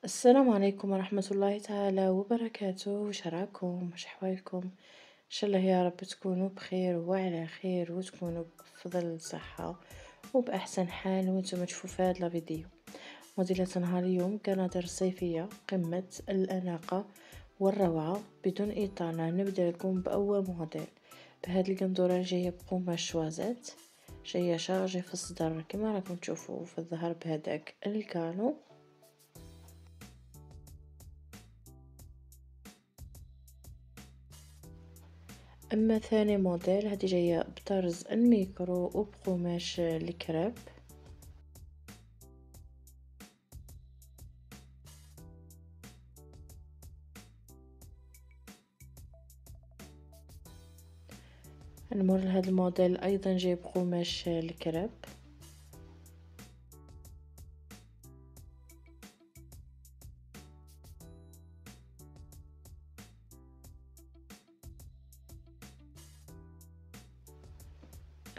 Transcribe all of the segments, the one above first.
السلام عليكم ورحمة الله تعالى وبركاته، وش راكم؟ وش أحوالكم؟ إن شاء الله يا رب تكونوا بخير وعلى خير وتكونوا بأفضل صحة وبأحسن حال وانتم تشوفوا في هذا الفيديو. موديلة نهار اليوم كنادر صيفية قمة الأناقة والروعة بدون إطالة. نبدأ لكم بأول موديل بهذه القندورة جاية بقماش شوازات، جاية شارجي في الصدر كما راكم تشوفوا في الظهر بهداك الكانو. اما ثاني موديل هذه جايه بطرز الميكرو وبقماش الكراب. نمر لهذا الموديل ايضا جاي بقماش الكراب.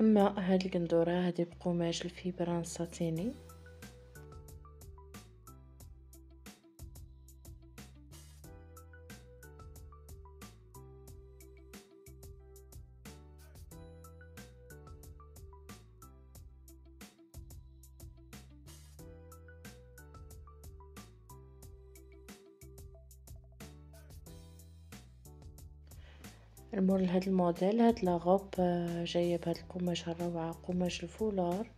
اما هذه القندوره هذه بقماش الفيبران ساتيني. نمر لهذا الموديل هاد لاغوب جايه بهاد القماش الروعه قماش الفولار.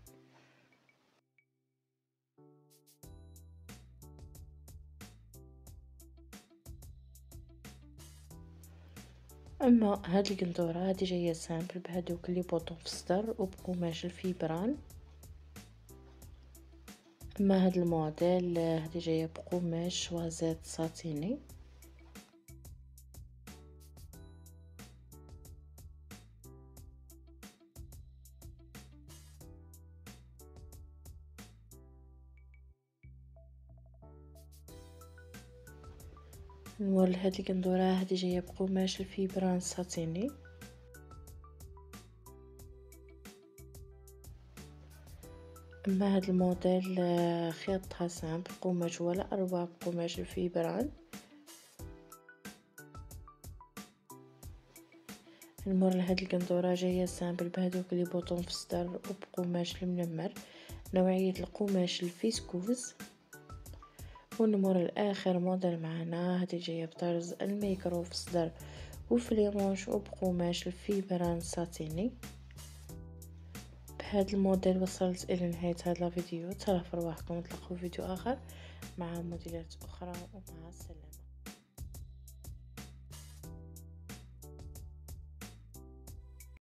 اما هاد القندوره هادي جايه سامبل بهادوك لي بوطون في الصدر وبقماش الفيبران. اما هاد الموديل هادي جايه بقماش شوازات ساتيني. نوري هذه القندورة هذه جاية بقماش الفيبران ساتيني. اما هذا الموديل خياطتها سامبل قماش ولا اروع بقماش الفيبران. نمر لهذه القندورة جاية سامبل بهذوك لي بوطون في الصدر وبقماش المنمر نوعية القماش الفيسكوز. ونمر لاخر موديل معنا هذه جاية بطرز الميكرو في الصدر وفي ليمونش وبقماش الفيبران ساتيني. بهذا الموديل وصلت الى نهاية هذا الفيديو. تهلاو في رواحكم، نتلاقاو في فيديو اخر مع موديلات اخرى ومع السلامة.